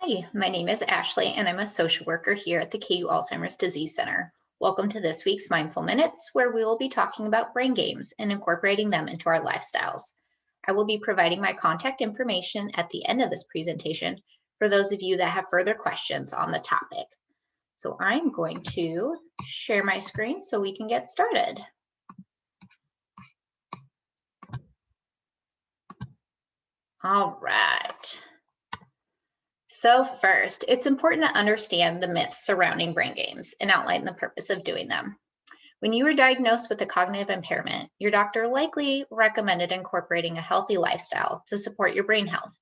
Hi, my name is Ashley, and I'm a social worker here at the KU Alzheimer's Disease Center. Welcome to this week's Mindful Minutes, where we will be talking about brain games and incorporating them into our lifestyles. I will be providing my contact information at the end of this presentation for those of you that have further questions on the topic. So I'm going to share my screen so we can get started. All right. So first, it's important to understand the myths surrounding brain games and outline the purpose of doing them. When you were diagnosed with a cognitive impairment, your doctor likely recommended incorporating a healthy lifestyle to support your brain health.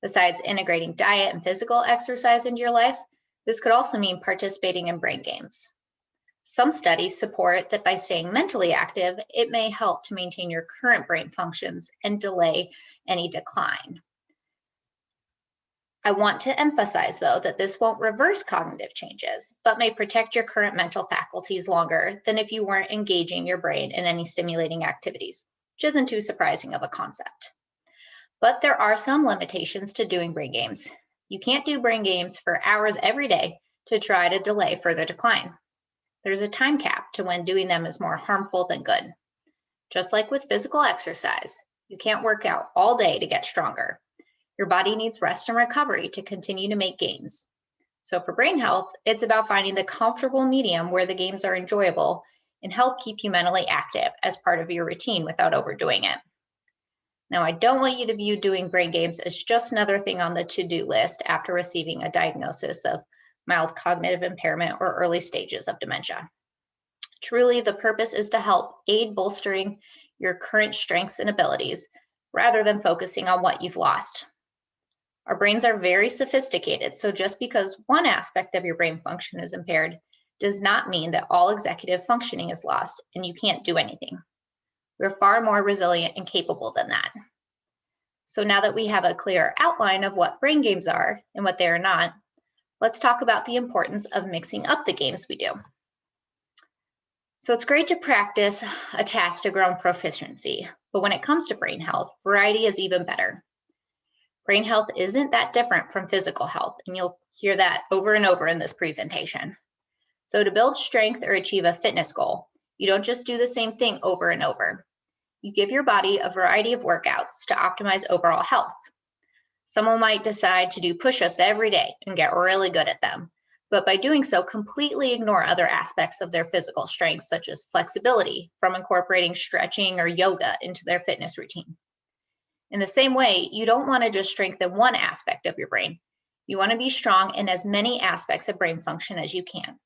Besides integrating diet and physical exercise into your life, this could also mean participating in brain games. Some studies support that by staying mentally active, it may help to maintain your current brain functions and delay any decline. I want to emphasize, though, that this won't reverse cognitive changes, but may protect your current mental faculties longer than if you weren't engaging your brain in any stimulating activities, which isn't too surprising of a concept. But there are some limitations to doing brain games. You can't do brain games for hours every day to try to delay further decline. There's a time cap to when doing them is more harmful than good. Just like with physical exercise, you can't work out all day to get stronger. Your body needs rest and recovery to continue to make gains. So for brain health, it's about finding the comfortable medium where the games are enjoyable and help keep you mentally active as part of your routine without overdoing it. Now, I don't want you to view doing brain games as just another thing on the to-do list after receiving a diagnosis of mild cognitive impairment or early stages of dementia. Truly, the purpose is to help aid bolstering your current strengths and abilities rather than focusing on what you've lost. Our brains are very sophisticated, so just because one aspect of your brain function is impaired does not mean that all executive functioning is lost and you can't do anything. We're far more resilient and capable than that. So now that we have a clear outline of what brain games are and what they are not, let's talk about the importance of mixing up the games we do. So it's great to practice a task to grow in proficiency, but when it comes to brain health, variety is even better. Brain health isn't that different from physical health, and you'll hear that over and over in this presentation. So to build strength or achieve a fitness goal, you don't just do the same thing over and over. You give your body a variety of workouts to optimize overall health. Someone might decide to do push-ups every day and get really good at them, but by doing so, completely ignore other aspects of their physical strength, such as flexibility, from incorporating stretching or yoga into their fitness routine. In the same way, you don't want to just strengthen one aspect of your brain. You want to be strong in as many aspects of brain function as you can.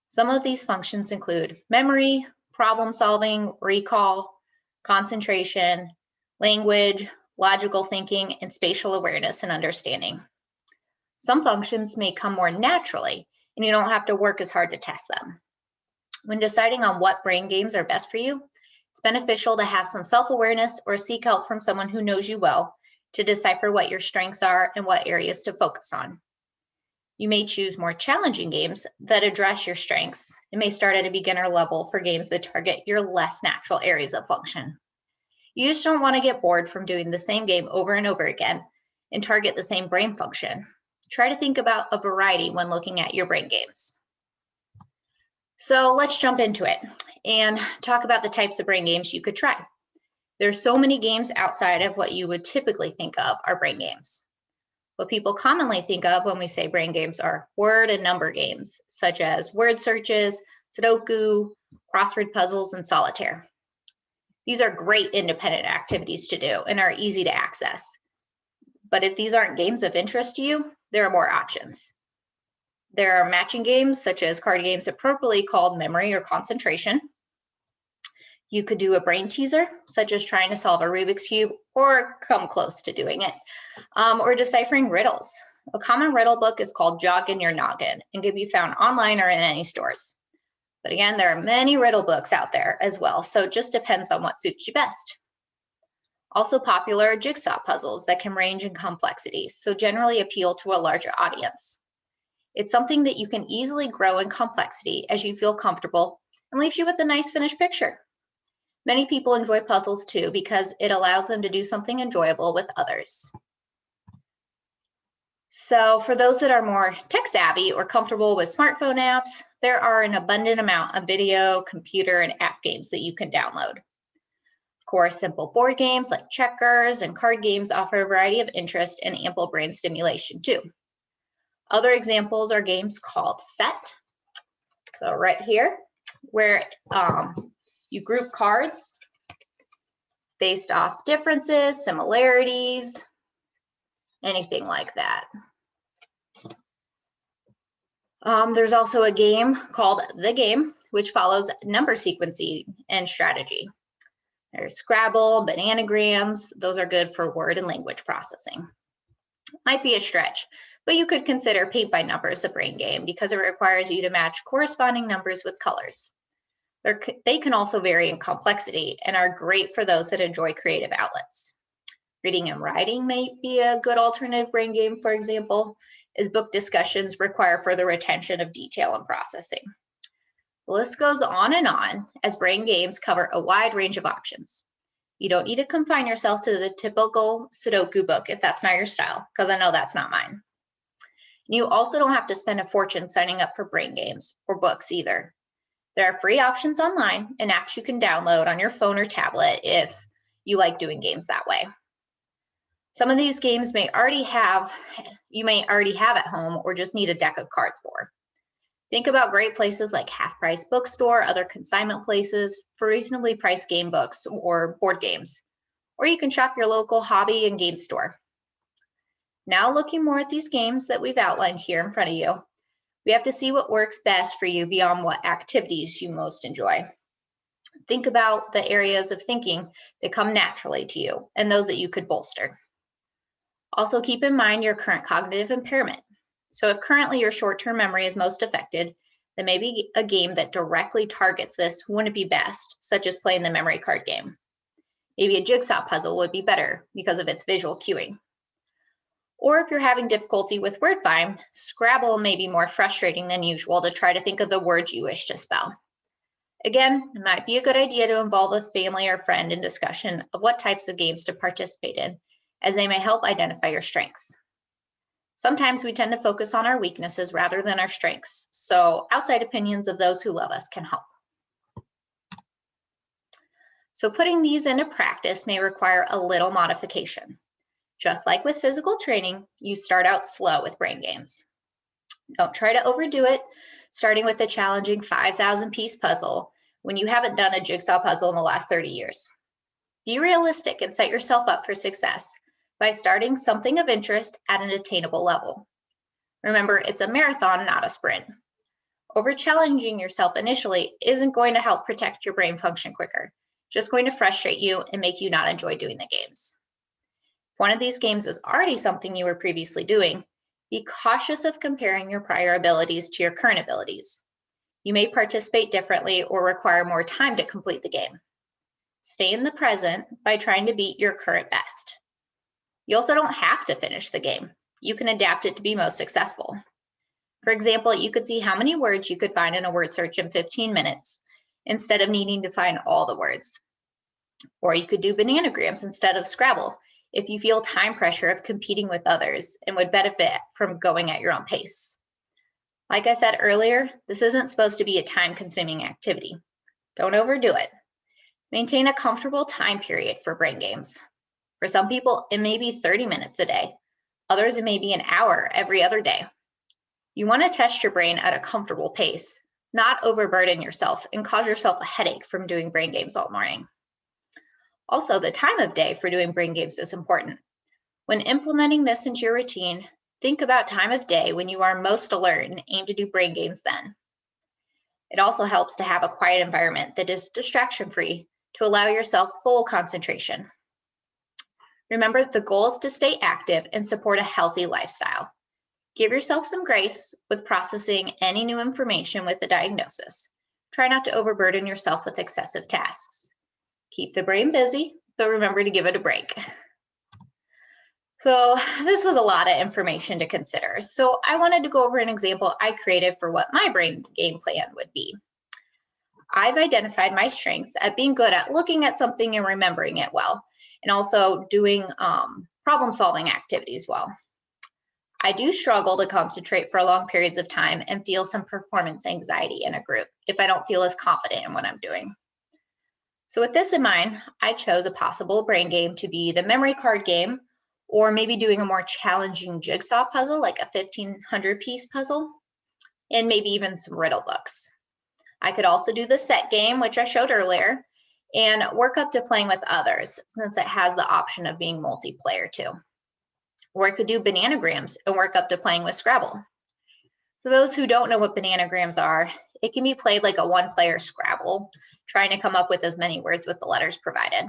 Some of these functions include memory, problem solving, recall, concentration, language, logical thinking, and spatial awareness and understanding. Some functions may come more naturally, and you don't have to work as hard to test them. When deciding on what brain games are best for you, it's beneficial to have some self-awareness or seek help from someone who knows you well to decipher what your strengths are and what areas to focus on. You may choose more challenging games that address your strengths. It may start at a beginner level for games that target your less natural areas of function. You just don't want to get bored from doing the same game over and over again and target the same brain function. Try to think about a variety when looking at your brain games. So let's jump into it and talk about the types of brain games you could try. There's so many games outside of what you would typically think of are brain games. What people commonly think of when we say brain games are word and number games, such as word searches, Sudoku, crossword puzzles, and solitaire. These are great independent activities to do and are easy to access. But if these aren't games of interest to you, there are more options. There are matching games, such as card games appropriately called memory or concentration. You could do a brain teaser, such as trying to solve a Rubik's Cube or come close to doing it, or deciphering riddles. A common riddle book is called Joggin' Your Noggin and can be found online or in any stores. But again, there are many riddle books out there as well, so it just depends on what suits you best. Also popular are jigsaw puzzles that can range in complexity, so generally appeal to a larger audience. It's something that you can easily grow in complexity as you feel comfortable and leaves you with a nice finished picture. Many people enjoy puzzles too because it allows them to do something enjoyable with others. So for those that are more tech savvy or comfortable with smartphone apps, there are an abundant amount of video, computer, and app games that you can download. Of course, simple board games like checkers and card games offer a variety of interest and ample brain stimulation too. Other examples are games called Set, so right here, where you group cards based off differences, similarities, anything like that. There's also a game called The Game, which follows number sequencing and strategy. There's Scrabble, Bananagrams. Those are good for word and language processing. Might be a stretch, but you could consider Paint by Numbers a brain game because it requires you to match corresponding numbers with colors. They can also vary in complexity and are great for those that enjoy creative outlets. Reading and writing may be a good alternative brain game, for example, as book discussions require further attention of detail and processing. The list goes on as brain games cover a wide range of options. You don't need to confine yourself to the typical Sudoku book if that's not your style, because I know that's not mine. You also don't have to spend a fortune signing up for brain games or books either. There are free options online and apps you can download on your phone or tablet if you like doing games that way. Some of these games you may already have at home or just need a deck of cards for. Think about great places like Half Price Bookstore, other consignment places for reasonably priced game books or board games. Or you can shop your local hobby and game store. Now looking more at these games that we've outlined here in front of you, we have to see what works best for you beyond what activities you most enjoy. Think about the areas of thinking that come naturally to you and those that you could bolster. Also keep in mind your current cognitive impairment. So if currently your short-term memory is most affected, then maybe a game that directly targets this wouldn't be best, such as playing the memory card game. Maybe a jigsaw puzzle would be better because of its visual cueing. Or if you're having difficulty with word find, Scrabble may be more frustrating than usual to try to think of the words you wish to spell. Again, it might be a good idea to involve a family or friend in discussion of what types of games to participate in, as they may help identify your strengths. Sometimes we tend to focus on our weaknesses rather than our strengths, so outside opinions of those who love us can help. So putting these into practice may require a little modification. Just like with physical training, you start out slow with brain games. Don't try to overdo it, starting with a challenging 5,000-piece puzzle when you haven't done a jigsaw puzzle in the last 30 years. Be realistic and set yourself up for success by starting something of interest at an attainable level. Remember, it's a marathon, not a sprint. Over-challenging yourself initially isn't going to help protect your brain function quicker, just going to frustrate you and make you not enjoy doing the games. If one of these games is already something you were previously doing, be cautious of comparing your prior abilities to your current abilities. You may participate differently or require more time to complete the game. Stay in the present by trying to beat your current best. You also don't have to finish the game. You can adapt it to be most successful. For example, you could see how many words you could find in a word search in 15 minutes instead of needing to find all the words. Or you could do Bananagrams instead of Scrabble if you feel time pressure of competing with others and would benefit from going at your own pace. Like I said earlier, this isn't supposed to be a time-consuming activity. Don't overdo it. Maintain a comfortable time period for brain games. For some people, it may be 30 minutes a day. Others, it may be an hour every other day. You want to test your brain at a comfortable pace, not overburden yourself and cause yourself a headache from doing brain games all morning. Also, the time of day for doing brain games is important. When implementing this into your routine, think about time of day when you are most alert and aim to do brain games then. It also helps to have a quiet environment that is distraction-free to allow yourself full concentration. Remember, the goal is to stay active and support a healthy lifestyle. Give yourself some grace with processing any new information with the diagnosis. Try not to overburden yourself with excessive tasks. Keep the brain busy, but remember to give it a break. So this was a lot of information to consider. So I wanted to go over an example I created for what my brain game plan would be. I've identified my strengths at being good at looking at something and remembering it well, and also doing problem-solving activities well. I do struggle to concentrate for long periods of time and feel some performance anxiety in a group if I don't feel as confident in what I'm doing. So with this in mind, I chose a possible brain game to be the memory card game, or maybe doing a more challenging jigsaw puzzle like a 1,500 piece puzzle, and maybe even some riddle books. I could also do the set game, which I showed earlier, and work up to playing with others since it has the option of being multiplayer too. Or I could do bananagrams and work up to playing with Scrabble. For those who don't know what bananagrams are, it can be played like a one-player Scrabble, trying to come up with as many words with the letters provided.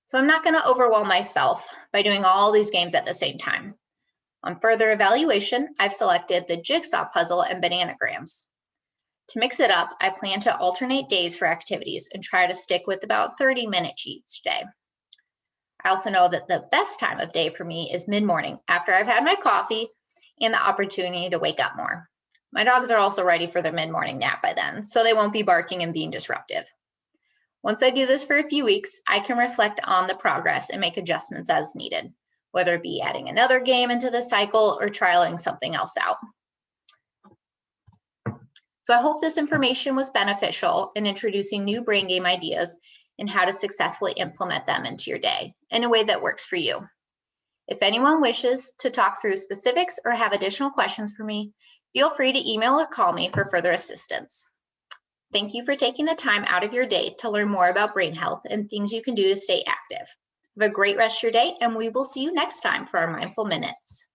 So I'm not going to overwhelm myself by doing all these games at the same time. On further evaluation, I've selected the jigsaw puzzle and bananagrams. To mix it up, I plan to alternate days for activities and try to stick with about 30 minutes each day. I also know that the best time of day for me is mid-morning after I've had my coffee and the opportunity to wake up more. My dogs are also ready for their mid-morning nap by then, so they won't be barking and being disruptive. Once I do this for a few weeks, I can reflect on the progress and make adjustments as needed, whether it be adding another game into the cycle or trialing something else out. So I hope this information was beneficial in introducing new brain game ideas and how to successfully implement them into your day in a way that works for you. If anyone wishes to talk through specifics or have additional questions for me, feel free to email or call me for further assistance. Thank you for taking the time out of your day to learn more about brain health and things you can do to stay active. Have a great rest of your day, and we will see you next time for our Mindful Minutes.